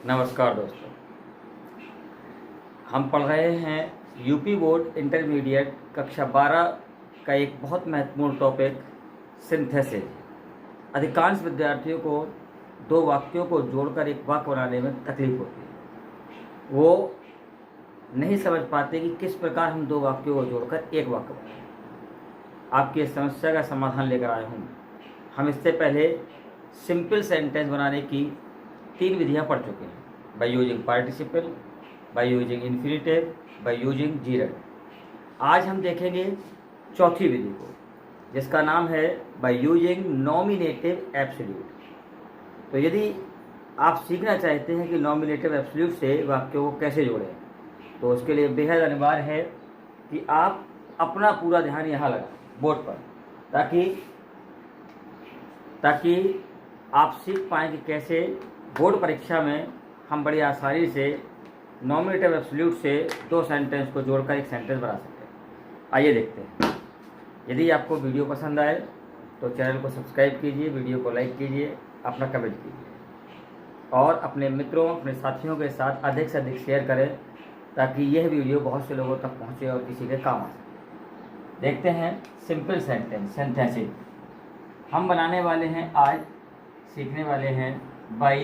नमस्कार दोस्तों, हम पढ़ रहे हैं यूपी बोर्ड इंटरमीडिएट कक्षा 12 का एक बहुत महत्वपूर्ण टॉपिक सिंथेसिस। अधिकांश विद्यार्थियों को दो वाक्यों को जोड़कर एक वाक्य बनाने में तकलीफ होती है। वो नहीं समझ पाते कि किस प्रकार हम दो वाक्यों को जोड़कर एक वाक्य बनाएं। आपकी इस समस्या का समाधान लेकर आया हूँ। हम इससे पहले सिंपल सेंटेंस बनाने की 3 विधियां पढ़ चुके हैं। By using participle, by using infinitive, by using gerund. आज हम देखेंगे चौथी विधि को, जिसका नाम है बाय यूजिंग नॉमिनेटिव एब्सोल्यूट। तो यदि आप सीखना चाहते हैं कि नॉमिनेटिव एब्सोल्यूट से वाक्यों को कैसे जोड़ें, तो उसके लिए बेहद अनिवार्य है कि आप अपना पूरा ध्यान यहाँ लगाएं बोर्ड पर, ताकि आप सीख पाएँ कि कैसे बोर्ड परीक्षा में हम बड़ी आसानी से नॉमिनेटिव एब्सोल्यूट से दो सेंटेंस को जोड़कर एक सेंटेंस बना सकते हैं। आइए देखते हैं। यदि आपको वीडियो पसंद आए तो चैनल को सब्सक्राइब कीजिए, वीडियो को लाइक कीजिए, अपना कमेंट कीजिए और अपने मित्रों, अपने साथियों के साथ अधिक से अधिक शेयर करें, ताकि यह वीडियो बहुत से लोगों तक पहुँचे और किसी के काम आ सके। देखते हैं सिंपल सेंटेंस सिंथेसिस हम बनाने वाले हैं। आज सीखने वाले हैं बाय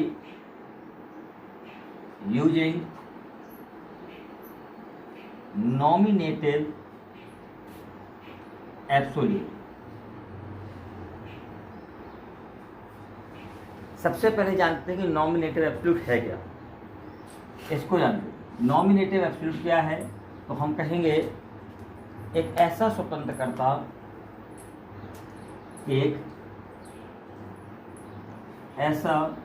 यूजिंग नॉमिनेटिव एब्सोल्यूट। सबसे पहले जानते हैं कि नॉमिनेटिव एब्सोल्यूट है क्या। इसको जानते हैं। नॉमिनेटिव एब्सोल्यूट क्या है, तो हम कहेंगे एक ऐसा स्वतंत्रकर्ता, एक ऐसा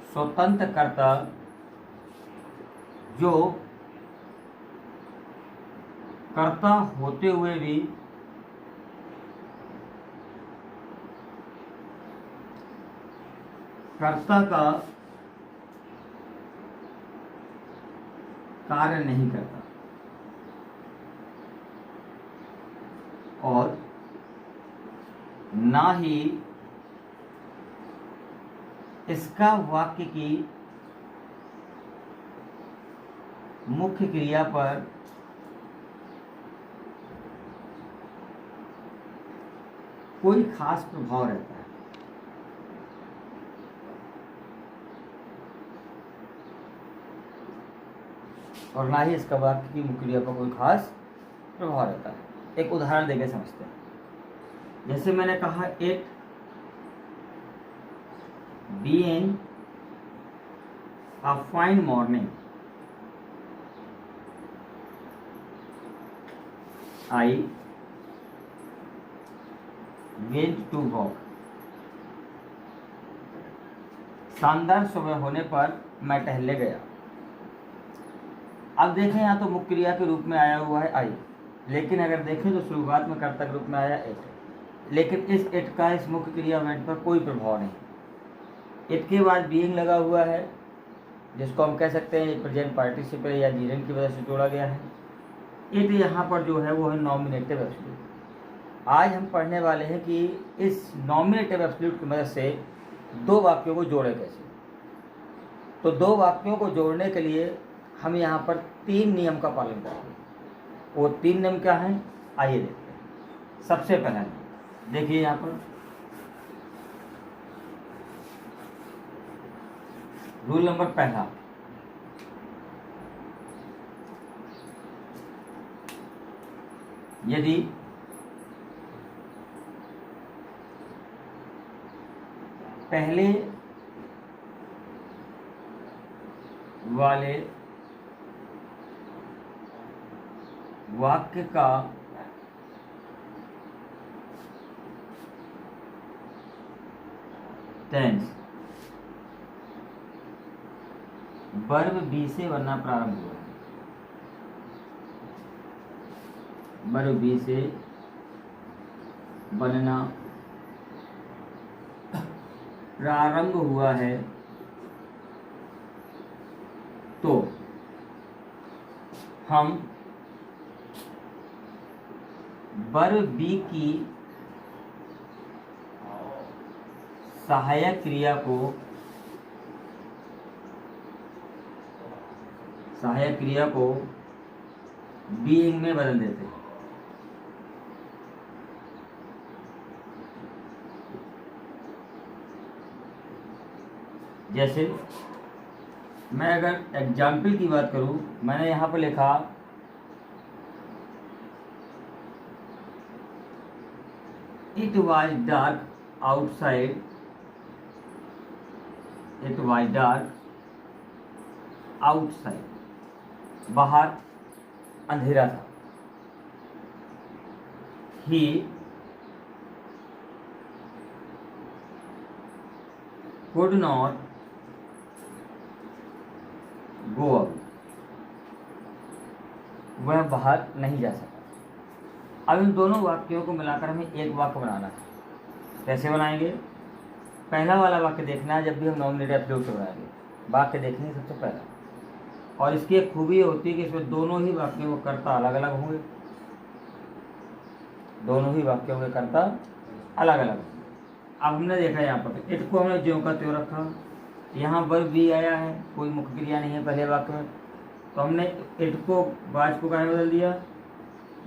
स्वतंत्रकर्ता जो कर्ता होते हुए भी कर्ता का कार्य नहीं करता और ना ही इसका वाक्य की मुख्य क्रिया पर कोई खास प्रभाव रहता है। और ना ही इसका वाक्य की मुख्य क्रिया पर कोई खास प्रभाव रहता है। एक उदाहरण देके समझते हैं। जैसे मैंने कहा, it being a fine morning I went to walk. शानदार सुबह होने पर मैं टहलने गया। अब देखें, यहाँ तो मुख्य क्रिया के रूप में आया हुआ है आई, लेकिन अगर देखें तो शुरुआत में कर्ता के रूप में आया इट। लेकिन इस इट का इस मुख्य क्रिया वेंट पर कोई प्रभाव नहीं। इट के बाद बीइंग लगा हुआ है, जिसको हम कह सकते हैं प्रेजेंट पार्टिसिपल या जीरंड की वजह से जोड़ा गया है। इट यहाँ पर जो है वो है नॉमिनेटिव एब्सोल्यूट। आज हम पढ़ने वाले हैं कि इस नॉमिनेटिव एब्सोल्यूट की मदद से दो वाक्यों को जोड़े कैसे। तो दो वाक्यों को जोड़ने के लिए हम यहाँ पर 3 नियम का पालन करेंगे। वो 3 नियम क्या हैं, आइए देखते हैं। सबसे पहला देखिए, यहाँ पर रूल नंबर पहला, यदि पहले वाले वाक्य का टेंस वर्ब बी से बनना प्रारंभ हुआ है, वर्ब बी से बनना प्रारंभ हुआ है, तो हम वर्ब बी की सहायक क्रिया को सहायक क्रिया को बीइंग में बदल देते हैं। जैसे मैं अगर एग्जाम्पल की बात करूं, मैंने यहां पर लिखा it was dark outside, it was dark outside, बाहर अंधेरा था। He could not go out, वह बाहर नहीं जा सका। अब इन दोनों वाक्यों को मिलाकर हमें एक वाक्य बनाना है। कैसे बनाएंगे? पहला वाला वाक्य देखना है जब भी हम नॉमिनेटिव एब्सोल्यूट से बनाएंगे, वाक्य देखने सबसे पहला। और इसकी एक खूबी होती है कि इसमें दोनों ही वाक्यों को कर्ता अलग अलग होंगे, दोनों ही वाक्यों के कर्ता अलग अलग होंगे। अब हमने देखा यहाँ पर इट को हमने ज्यों का त्यों रखा, यहाँ वर्ब भी आया है, कोई मुख्य क्रिया नहीं है पहले वाक्य में, तो हमने इट को वाज को कहाँ बदल दिया?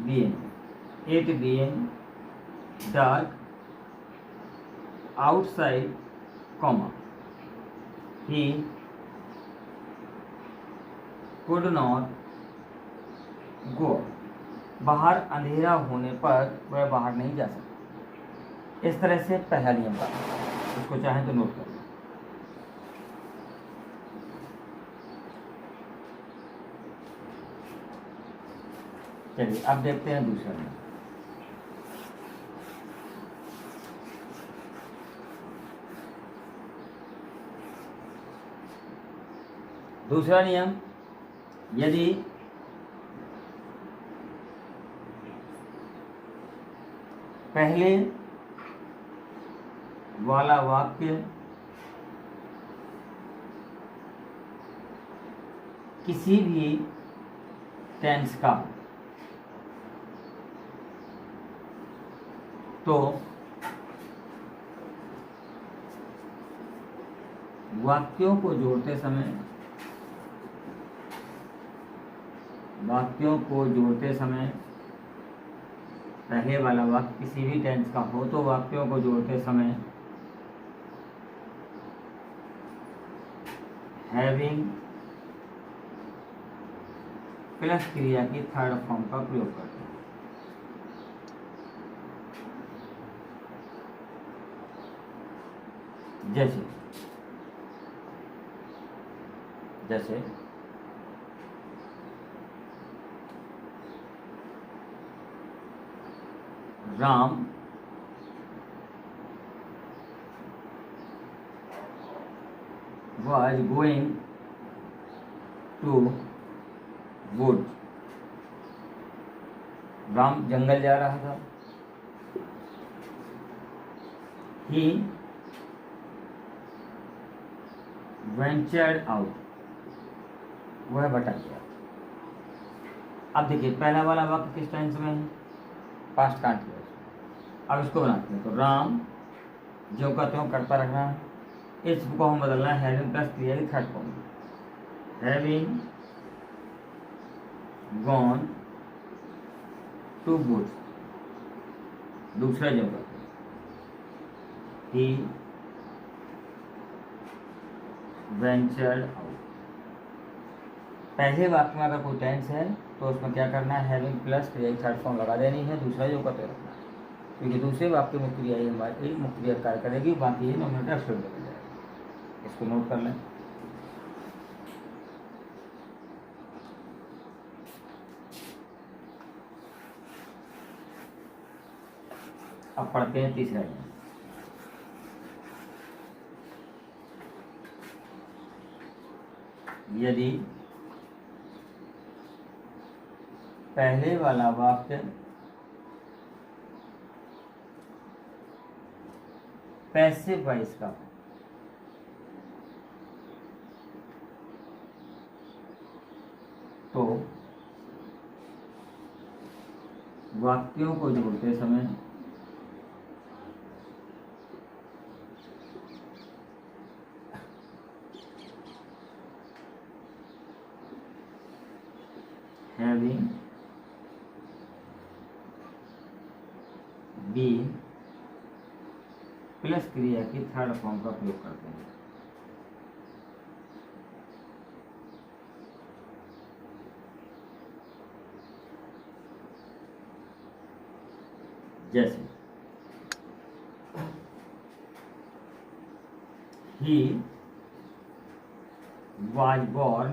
Being, it being dark outside comma he could not go, बाहर अंधेरा होने पर वह बाहर नहीं जा सकता। इस तरह से पहला नियम था, उसको चाहें तो नोट कर लें। चलिए अब देखते हैं दूसरा नियम। दूसरा नियम, यदि पहले वाला वाक्य किसी भी टेंस का तो वाक्यों को जोड़ते समय पहले वाला वाक्य किसी भी टेंस का हो तो वाक्यों को जोड़ते समय हैविंग प्लस क्रिया की थर्ड फॉर्म का प्रयोग करते हैं। जैसे Ram was going to wood, Ram जंगल जा रहा था। He ventured out, वह भटक गया। अब देखिए पहला वाला वाक्य किस टेंस में है? Past continuous. अब इसको बनाते हैं, तो राम जो का त्यों करता रखना है, इस को हम बदलना है हैविंग प्लस क्रिया की third form, having gone to woods, दूसरा जो का ही वेंचर्ड आउट। पहले वाक्य में अगर कोई टेंस है तो उसमें क्या करना है? हैविंग प्लस क्रिया की थर्ड फॉर्म लगा देनी है, दूसरा जो का त्यों रखना है, क्योंकि दूसरे वाक्य में क्रिया ही हमारी मुख्य क्रिया कार्य करेगी, बाकी ये नॉमिनेटिव एब्सोल्यूट बदल जाएगा। इसको नोट कर लें। अब पढ़ते हैं तीसरा नियम। यदि पहले वाला वाक्य पैसिव वॉइस का तो वाक्यों को जोड़ते समय हैविंग बीन प्लस क्रिया की थर्ड फॉर्म का प्रयोग करते हैं। जैसे he was born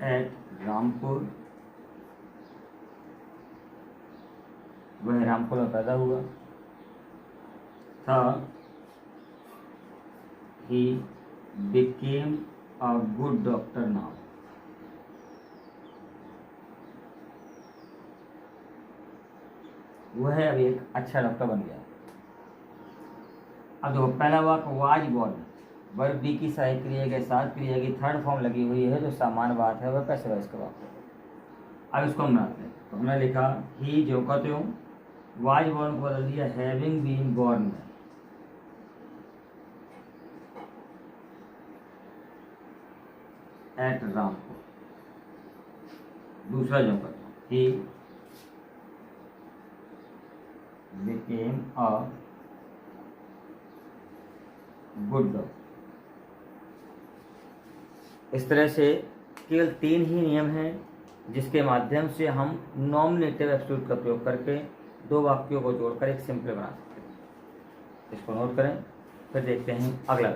at Rampur, वह रामपुर में पैदा हुआ था। he became a good doctor now, वह अब एक अच्छा डॉक्टर बन गया। अब देखो पहला वाक्य वाज बॉर्न, वर्ब बी की सहायक क्रिया के साथ क्रिया की थर्ड फॉर्म लगी हुई है, जो सामान्य बात है वह कैसे इसका वाक्य। अब इसको हम बनाते हैं। तो हमने लिखा ही जो कहते हो वाज बॉर्न को बदल दिया हैविंग बीन बॉर्न में। एट रामपुर। दूसरा जो कहते हो ही became a good dog। इस तरह से केवल 3 ही नियम हैं जिसके माध्यम से हम नॉमिनेटिव एब्सोल्यूट का प्रयोग करके 2 वाक्यों को जोड़कर एक सिंपल बना सकते हैं। इसको नोट करें, फिर देखते हैं अगला।